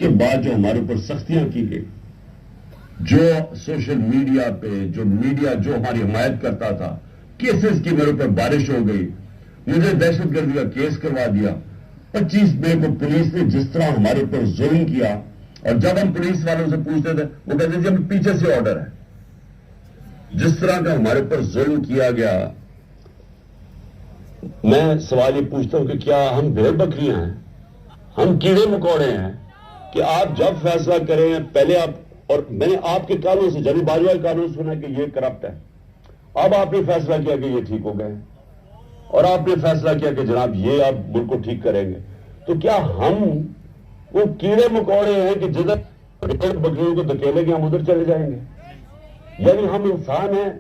کے بعد جو ہمارے اوپر سختیاں کی گئی، جو سوشل میڈیا پہ جو میڈیا جو ہماری حمایت کرتا تھا، کیسز کی میرے اوپر بارش ہو گئی، مجھے دہشت گردی کا کیس کروا دیا۔ 25 مئی کو پولیس نے جس طرح ہمارے اوپر ظلم کیا، اور جب ہم پولیس والوں سے پوچھتے تھے وہ کہتے تھے ہم پیچھے سے آرڈر ہے۔ جس طرح کا ہمارے اوپر ظلم کیا گیا، میں سوال یہ پوچھتا ہوں کہ کیا ہم بھیڑ بکریاں ہیں، ہم کیڑے مکوڑے ہیں کہ آپ جب فیصلہ کریں پہلے آپ، اور میں نے آپ کے کانوں سے جناب باجوہ کے کانوں سے سنا کہ یہ کرپٹ ہے، اب آپ نے فیصلہ کیا کہ یہ ٹھیک ہو گئے، اور آپ نے فیصلہ کیا کہ جناب یہ آپ ملک کو ٹھیک کریں گے، تو کیا ہم وہ کیڑے مکوڑے ہیں کہ جدھر بکریوں کو دھکیلیں گے ہم ادھر چلے جائیں گے؟ یعنی ہم انسان ہیں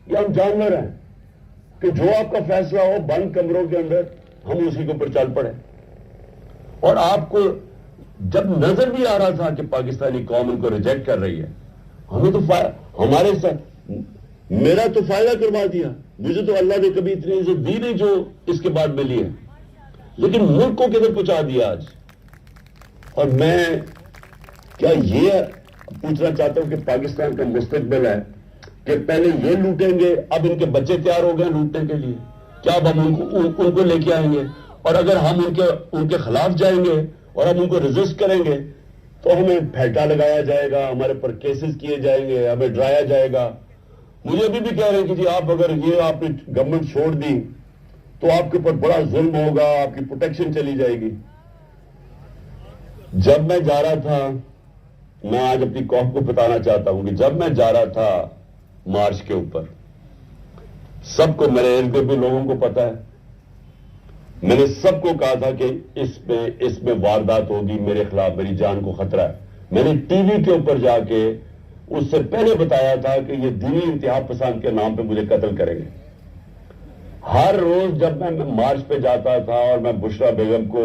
یا ہم جانور ہیں کہ جو آپ کا فیصلہ ہو بند کمروں کے اندر ہم اسی کے اوپر چل پڑے؟ اور آپ کو جب نظر بھی آ رہا تھا کہ پاکستانی قوم ان کو ریجیکٹ کر رہی ہے، ہمیں تو ہمارے ساتھ میرا تو فائدہ کروا دیا، مجھے تو اللہ نے کبھی اتنی عزت دی نہیں جو اس کے بعد ملی ہے، لیکن ملک کو کدھر پہنچا دیا آج۔ اور میں کیا یہ پوچھنا چاہتا ہوں کہ پاکستان کا مستقبل ہے کہ پہلے یہ لوٹیں گے، اب ان کے بچے تیار ہو گئے لوٹنے کے لیے، کیا اب ہم ان کو لے کے آئیں گے؟ اور اگر ہم ان کے خلاف جائیں گے اور ہم ان کو ریزسٹ کریں گے تو ہمیں پھیٹا لگایا جائے گا، ہمارے پر کیسز کیے جائیں گے، ہمیں ڈرایا جائے گا۔ مجھے ابھی بھی کہہ رہے ہیں کہ جی آپ اگر یہ آپ نے گورنمنٹ چھوڑ دی تو آپ کے اوپر بڑا ظلم ہوگا، آپ کی پروٹیکشن چلی جائے گی۔ جب میں جا رہا تھا، میں آج اپنی قوم کو بتانا چاہتا ہوں کہ جب میں جا رہا تھا مارچ کے اوپر، سب کو میرے ارد گرد بھی لوگوں کو پتا ہے، میں نے سب کو کہا تھا کہ اس میں واردات ہوگی، میرے خلاف میری جان کو خطرہ ہے۔ میں نے ٹی وی کے اوپر جا کے اس سے پہلے بتایا تھا کہ یہ دینی انتہا پسند کے نام پہ مجھے قتل کریں گے۔ ہر روز جب میں مارچ پہ جاتا تھا اور میں بشرا بیگم کو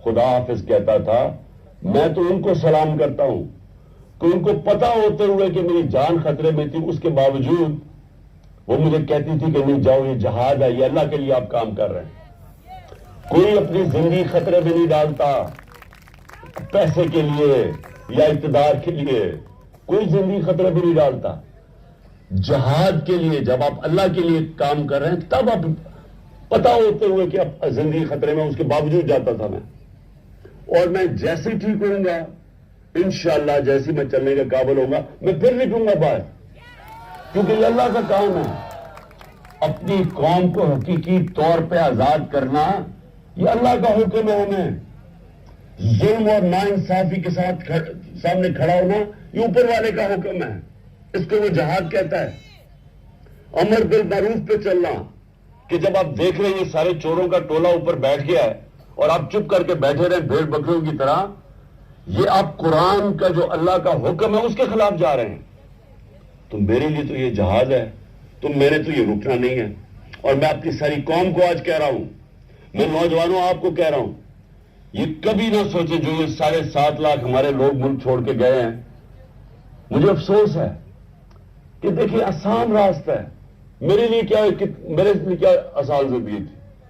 خدا حافظ کہتا تھا، میں تو ان کو سلام کرتا ہوں کہ ان کو پتا ہوتے ہوئے کہ میری جان خطرے میں تھی، اس کے باوجود وہ مجھے کہتی تھی کہ نہیں جاؤ، یہ جہاد ہے، یہ اللہ کے لیے آپ کام کر رہے ہیں۔ کوئی اپنی زندگی خطرے میں نہیں ڈالتا پیسے کے لیے یا اقتدار کے لیے، کوئی زندگی خطرے میں نہیں ڈالتا۔ جہاد کے لیے جب آپ اللہ کے لیے کام کر رہے ہیں تب آپ پتا ہوتے ہوئے کہ اب زندگی خطرے میں، اس کے باوجود جاتا تھا میں۔ اور میں جیسے ٹھیک ہوں گا انشاءاللہ، جیسے میں چلنے کا قابل ہوں گا میں پھر نکلوں گا باہر، کیونکہ یہ اللہ کا کام ہے۔ اپنی قوم کو حقیقی طور پہ آزاد کرنا یہ اللہ کا حکم ہے ہمیں۔ ظلم اور ناانصافی کے ساتھ سامنے کھڑا ہونا یہ اوپر والے کا حکم ہے، اس کو وہ جہاد کہتا ہے۔ امر بالمعروف پہ چلنا، کہ جب آپ دیکھ رہے ہیں یہ سارے چوروں کا ٹولہ اوپر بیٹھ گیا ہے اور آپ چپ کر کے بیٹھے رہے بھیڑ بکریوں کی طرح، یہ آپ قرآن کا جو اللہ کا حکم ہے اس کے خلاف جا رہے ہیں۔ تو میرے لیے تو یہ جہاد ہے، تو میں نے تو یہ رکنا نہیں ہے۔ اور میں اپنی ساری قوم کو آج کہہ رہا ہوں، میں نوجوانوں آپ کو کہہ رہا ہوں، یہ کبھی نہ سوچے جو یہ 7.5 لاکھ ہمارے لوگ ملک چھوڑ کے گئے ہیں۔ مجھے افسوس ہے کہ دیکھیں آسان راستہ ہے، میرے لیے کیا آسان زندگی تھی،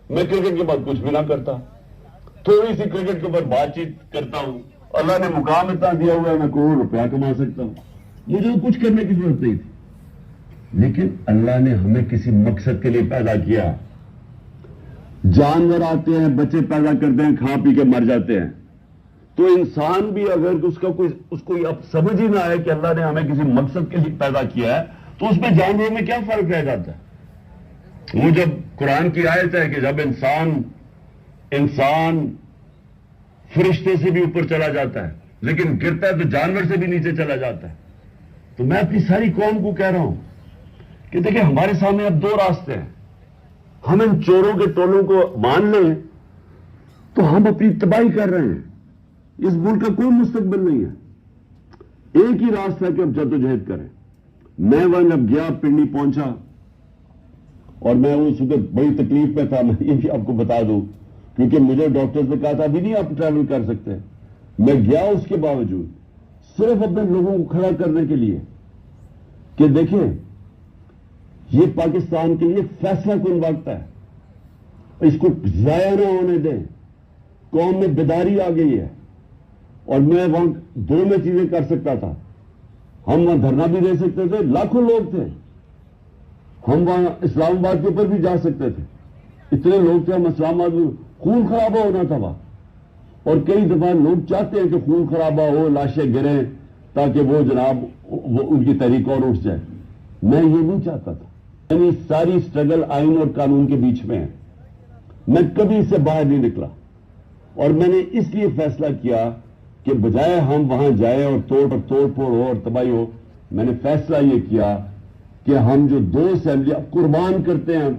میں کرکٹ کے بعد کچھ بھی نہ کرتا، تھوڑی سی کرکٹ کے اوپر بات چیت کرتا ہوں، اللہ نے مقام اتنا دیا ہوا ہے میں کروڑ روپیہ کما سکتا ہوں، مجھے کچھ کرنے کی ضرورت نہیں تھی۔ لیکن اللہ نے ہمیں کسی مقصد کے لیے پیدا کیا۔ جانور آتے ہیں، بچے پیدا کرتے ہیں، کھا پی کے مر جاتے ہیں، تو انسان بھی اگر اس کو اب سمجھ ہی نہ آئے کہ اللہ نے ہمیں کسی مقصد کے لیے پیدا کیا ہے تو اس میں جانوروں میں کیا فرق رہ جاتا ہے؟ وہ جب قرآن کی آیت ہے کہ جب انسان فرشتے سے بھی اوپر چلا جاتا ہے لیکن گرتا ہے تو جانور سے بھی نیچے چلا جاتا ہے۔ تو میں اپنی ساری قوم کو کہہ رہا ہوں کہ دیکھیں ہمارے سامنے اب 2 راستے ہیں، ہم ان چوروں کے ٹولوں کو مان لیں تو ہم اپنی تباہی کر رہے ہیں، اس ملک کا کوئی مستقبل نہیں ہے۔ ایک ہی راستہ ہے کہ اب جدوجہد کریں۔ میں وہاں جب گیا پنڈی پہنچا اور میں اس وقت بڑی تکلیف میں تھا، میں یہ بھی آپ کو بتا دوں کیونکہ مجھے ڈاکٹرز نے کہا تھا ابھی نہیں آپ ٹریول کر سکتے، میں گیا اس کے باوجود صرف اپنے لوگوں کو کھڑا کرنے کے لیے کہ دیکھیں یہ پاکستان کے لیے فیصلہ کن وقت ہے، اس کو ضائع نہ ہونے دیں، قوم میں بیداری آ گئی ہے، اور میں وہاں 2 میں چیزیں کر سکتا تھا. ہم وہاں دھرنا بھی دے سکتے تھے, لاکھوں لوگ تھے. ہم وہاں اسلام آباد کے اوپر بھی جا سکتے تھے, اتنے لوگ تھے. ہم اسلام آباد میں خون خرابہ ہونا تھا وہاں, اور کئی دفعہ لوگ چاہتے ہیں کہ خون خرابہ ہو, لاشیں گریں, تاکہ وہ جناب ان کی تحریک اور اٹھ جائے. میں یہ نہیں چاہتا تھا. یعنی ساری اسٹرگل آئین اور قانون کے بیچ میں ہے. میں کبھی اس سے باہر نہیں نکلا, اور میں نے اس لیے فیصلہ کیا کہ بجائے ہم وہاں جائیں اور توڑ پھوڑ ہو اور تباہی ہو, میں نے فیصلہ یہ کیا کہ ہم جو 2 اسمبلیاں قربان کرتے ہیں,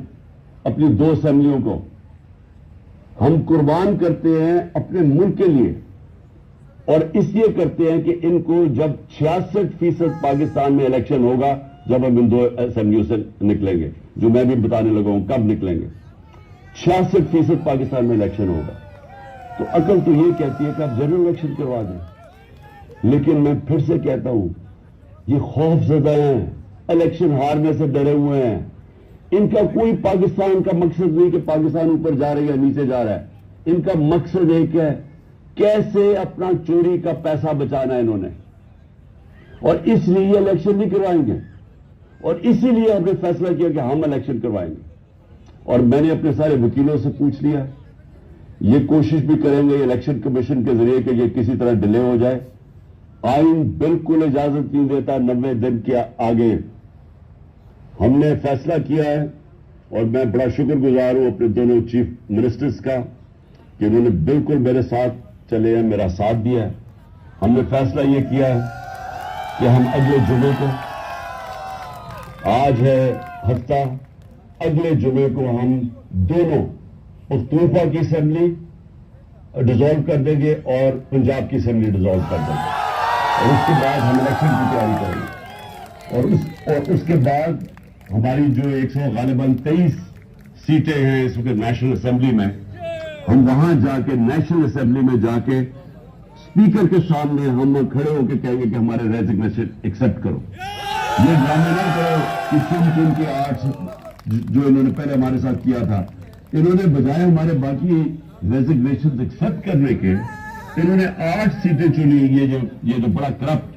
اپنی 2 اسمبلیوں کو ہم قربان کرتے ہیں اپنے ملک کے لیے, اور اس لیے کرتے ہیں کہ ان کو جب 66% پاکستان میں الیکشن ہوگا, جب ہم ان 2 اسمبلیوں سے نکلیں گے, جو میں بھی بتانے لگا ہوں کب نکلیں گے, 66% پاکستان میں الیکشن ہوگا, تو عقل تو یہ کہتی ہے کہ آپ جنرل الیکشن کروا دیں. لیکن میں پھر سے کہتا ہوں, یہ خوف زدہ ہیں, الیکشن ہارنے سے ڈرے ہوئے ہیں. ان کا کوئی پاکستان کا مقصد نہیں کہ پاکستان اوپر جا رہا ہے یا نیچے جا رہا ہے. ان کا مقصد ایک ہے, کیسے اپنا چوری کا پیسہ بچانا ہے انہوں نے, اور اس لیے یہ الیکشن نہیں کروائیں گے. اور اسی لیے ہم نے فیصلہ کیا کہ ہم الیکشن کروائیں گے. اور میں نے اپنے سارے وکیلوں سے پوچھ لیا, یہ کوشش بھی کریں گے الیکشن کمیشن کے ذریعے کہ یہ کسی طرح ڈیلے ہو جائے. آئین بالکل اجازت نہیں دیتا 90 دن کے آگے. ہم نے فیصلہ کیا ہے, اور میں بڑا شکر گزار ہوں اپنے دونوں چیف منسٹرز کا کہ انہوں نے بالکل میرے ساتھ چلے ہیں, میرا ساتھ دیا ہے. ہم نے فیصلہ یہ کیا ہے کہ ہم اگلے جمعے کو, آج ہے ہفتہ, اگلے جمعے کو ہم دونوں پختونخوا کی اسمبلی ڈیزالو کر دیں گے اور پنجاب کی اسمبلی ڈیزالو کر دیں گے, اور اس کے بعد ہم الیکشن کی تیاری کریں گے. اور اس کے بعد ہماری جو 100 غالباً 23 سیٹیں ہیں اس وقت نیشنل اسمبلی میں, ہم وہاں جا کے نیشنل اسمبلی میں جا کے اسپیکر کے سامنے ہم کھڑے ہو کے کہیں گے کہ ہمارے ریزگنیشن ایکسپٹ کرو. یہ ڈرامے نہ کرو کہ چن کے 8 جو انہوں نے پہلے ہمارے ساتھ کیا تھا, انہوں نے بجائے ہمارے باقی ریزگنیشن ایکسپٹ کرنے کے, انہوں نے 8 سیٹیں چنی. یہ جو بڑا کرپٹ